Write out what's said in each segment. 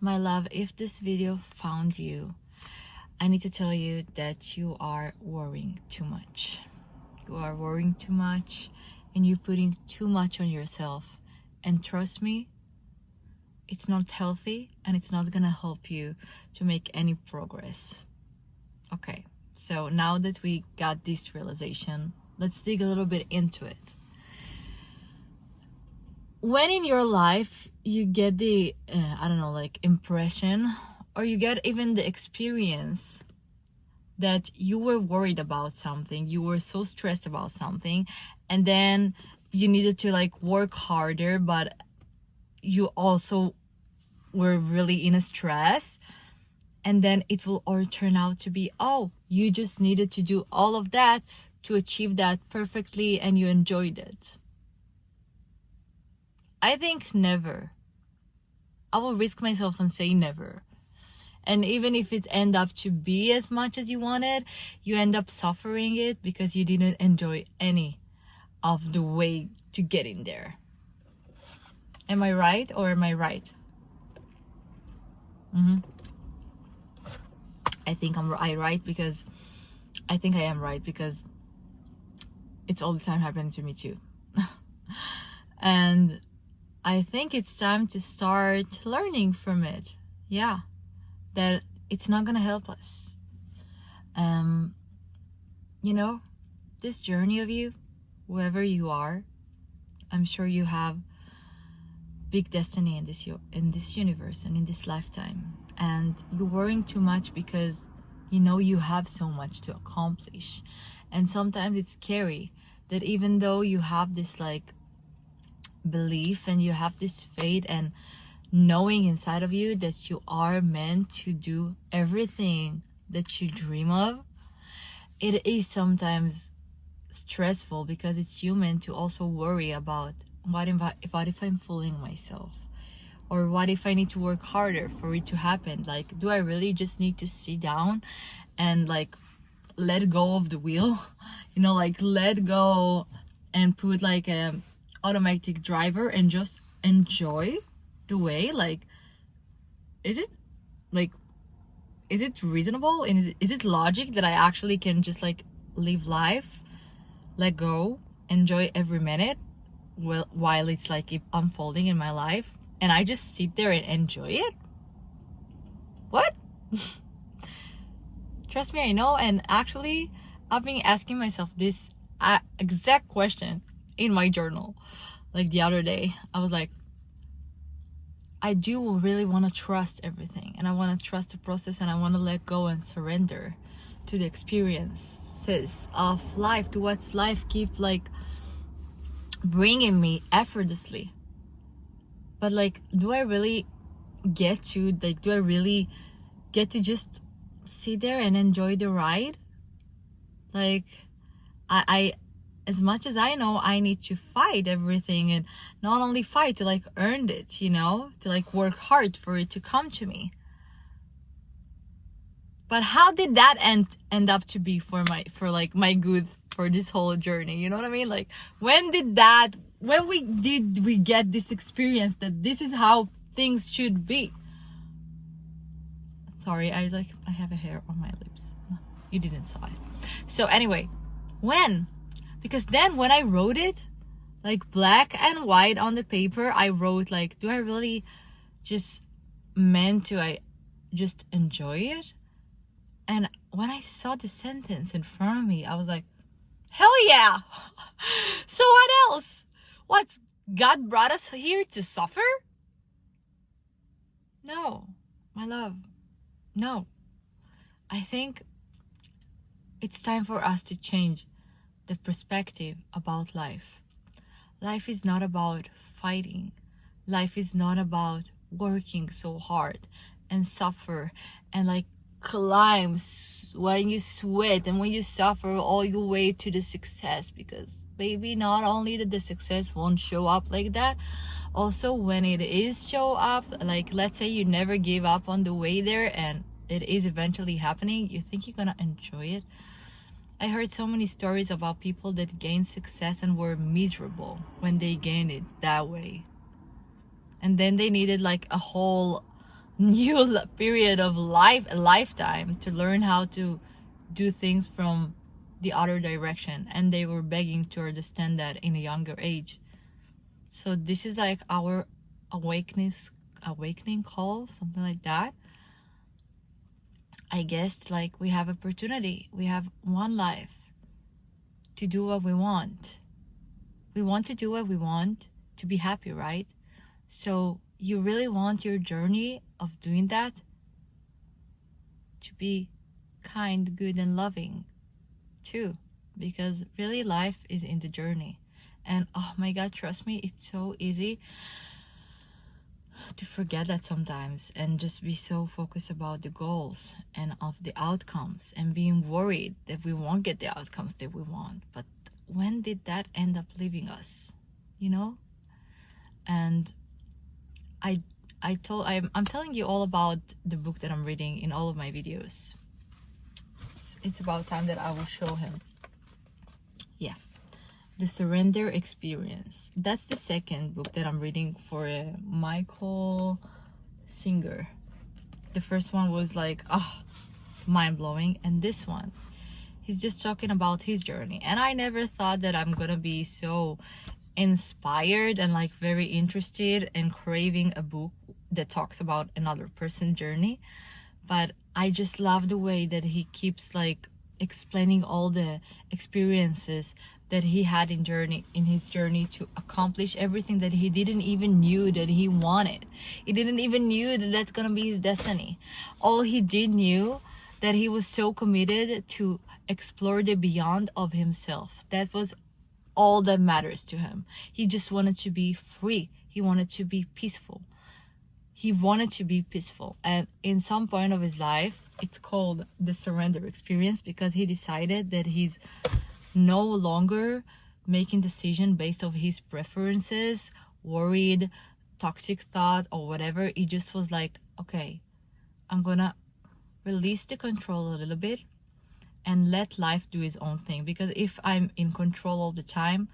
My love, if this video found you, I need to tell you that you are worrying too much. You are worrying too much and you're putting too much on yourself. And trust me, it's not healthy and it's not gonna help you to make any progress. Okay, so now that we got this realization, let's dig a little bit into it. When in your life you get the impression, or you get even the experience that you were worried about something, you were so stressed about something, and then you needed to work harder, but you also were really in a stress, and then it will all turn out to be, oh, you just needed to do all of that to achieve that perfectly and you enjoyed it. I think never. I will risk myself and say never. And even if it end up to be as much as you wanted, you end up suffering it because you didn't enjoy any of the way to get in there. Am I right or am I right? I think I am right because it's all the time happening to me too. And I think it's time to start learning from it. Yeah, that it's not gonna help us. This journey of you, whoever you are, I'm sure you have big destiny in this universe and in this lifetime. And you're worrying too much because you have so much to accomplish. And sometimes it's scary that even though you have this belief and you have this faith and knowing inside of you that you are meant to do everything that you dream of, it is sometimes stressful because it's human to also worry about what if I'm fooling myself, or what if I need to work harder for it to happen. Do I really just need to sit down and let go of the wheel, let go and put a automatic driver and just enjoy the way? Is it reasonable, and is it logic that I actually can just live life, let go, enjoy every minute while it's unfolding in my life, and I just sit there and enjoy it? What? Trust me, I know. And actually, I've been asking myself this exact question in my journal. The other day, I was like, I do really want to trust everything, and I want to trust the process, and I want to let go and surrender to the experiences of life, to what life keep bringing me effortlessly. But do I really get to just sit there and enjoy the ride? I as much as I know, I need to fight everything, and not only fight to earn it, to work hard for it to come to me. But how did that end up to be for my good for this whole journey? You know what I mean? When did we get this experience that this is how things should be? Sorry, I have a hair on my lips. You didn't saw it. So anyway, when? Because then when I wrote it, black and white on the paper, I wrote do I really just meant to I just enjoy it? And when I saw the sentence in front of me, I was like, hell yeah. So what else? What, God brought us here to suffer? No, my love, no. I think it's time for us to change the perspective about life. Life is not about fighting. Life is not about working so hard and suffer and climb when you sweat and when you suffer all your way to the success. Because baby, not only that the success won't show up like that, also when it is show up, let's say you never give up on the way there and it is eventually happening, you think you're gonna enjoy it? I heard so many stories about people that gained success and were miserable when they gained it that way. And then they needed a whole new period of life, a lifetime, to learn how to do things from the other direction, and they were begging to understand that in a younger age. So this is like our awakening call, something like that. I guess like we have opportunity, we have one life to do what we want. We want to do what we want to be happy, right? So you really want your journey of doing that to be kind, good, and loving too, because really life is in the journey. And oh my god, trust me, it's so easy to forget that sometimes and just be so focused about the goals and of the outcomes and being worried that we won't get the outcomes that we want. But when did that end up leaving us, you know? And I'm telling you all about the book that I'm reading in all of my videos. It's about time that I will show him. Yeah, The Surrender Experience. That's the second book that I'm reading for Michael Singer. The first one was like, mind-blowing, and this one, he's just talking about his journey. And I never thought that I'm gonna be so inspired and like very interested and craving a book that talks about another person's journey. But I just love the way that he keeps like explaining all the experiences that he had in his journey to accomplish everything that he didn't even knew that he wanted. He didn't even knew that that's gonna be his destiny. All he did knew that he was so committed to explore the beyond of himself. That was all that matters to him. He just wanted to be free. He wanted to be peaceful. He wanted to be peaceful. And in some point of his life, it's called the surrender experience, because he decided that he's no longer making decision based on his preferences, worried, toxic thought, or whatever. He just was like, okay, I'm gonna release the control a little bit and let life do its own thing. Because if I'm in control all the time,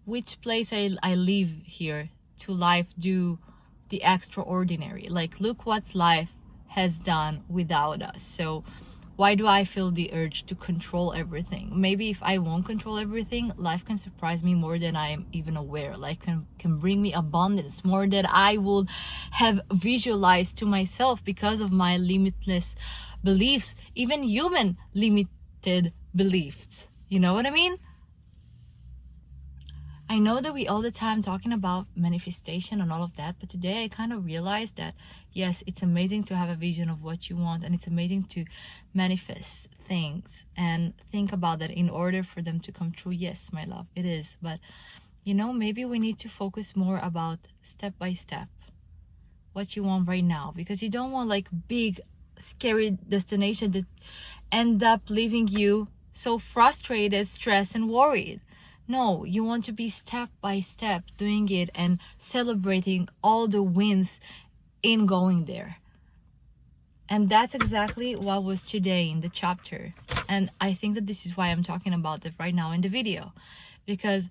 which place I live here to life do the extraordinary? Like, look what life has done without us. So why do I feel the urge to control everything? Maybe if I won't control everything, life can surprise me more than I am even aware. Life can bring me abundance more than I would have visualized to myself because of my limitless beliefs, even human limited beliefs. You know what I mean? I know that we all the time talking about manifestation and all of that, but today I kind of realized that yes, it's amazing to have a vision of what you want, and it's amazing to manifest things and think about that in order for them to come true. Yes, my love, it is. But you know, maybe we need to focus more about step by step what you want right now, because you don't want like big scary destination that end up leaving you so frustrated, stressed, and worried. No, you want to be step by step doing it and celebrating all the wins in going there. And that's exactly what was today in the chapter. And I think that this is why I'm talking about it right now in the video, because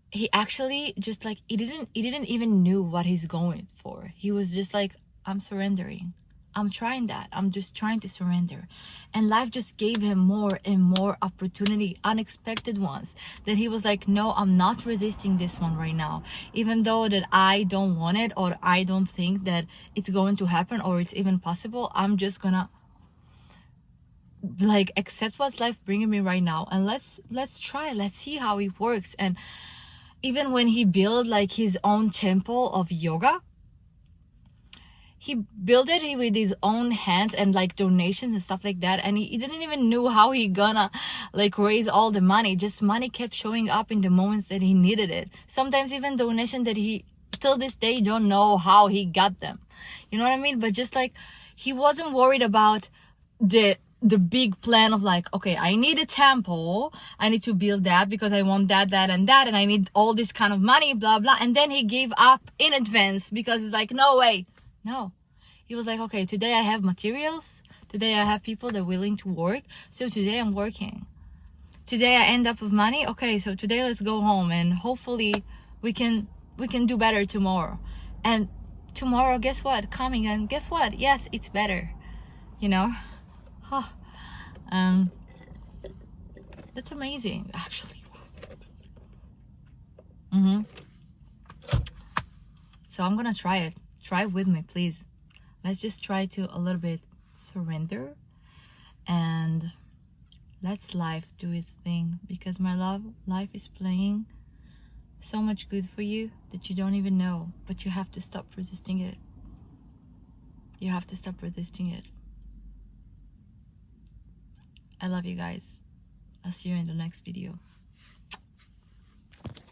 he actually just like he didn't even knew what he's going for. He was just like, I'm surrendering. I'm trying that. I'm just trying to surrender. And life just gave him more and more opportunity, unexpected ones, that he was like, no, I'm not resisting this one right now. Even though that I don't want it, or I don't think that it's going to happen, or it's even possible, I'm just gonna like accept what's life bringing me right now, and let's try, let's see how it works. And even when he built like his own temple of yoga, he built it with his own hands and like donations and stuff like that, and he didn't even know how he gonna like raise all the money. Just money kept showing up in the moments that he needed it. Sometimes even donation that he till this day don't know how he got them, you know what I mean? But just like he wasn't worried about the big plan of like, okay, I need a temple, I need to build that because I want that and that, and I need all this kind of money, blah blah. And then he gave up in advance because it's like, no way. No, he was like, okay, today I have materials, today I have people that are willing to work, so today I'm working. Today I end up with money, okay, so today let's go home and hopefully we can do better tomorrow. And tomorrow, guess what, coming, and guess what, yes, it's better, you know. Huh. That's amazing, actually. So I'm gonna try it. Try with me, please. Let's just try to a little bit surrender, and let's life do its thing, because my love, life is playing so much good for you that you don't even know, but you have to stop resisting it. You have to stop resisting it. I love you guys. I'll see you in the next video.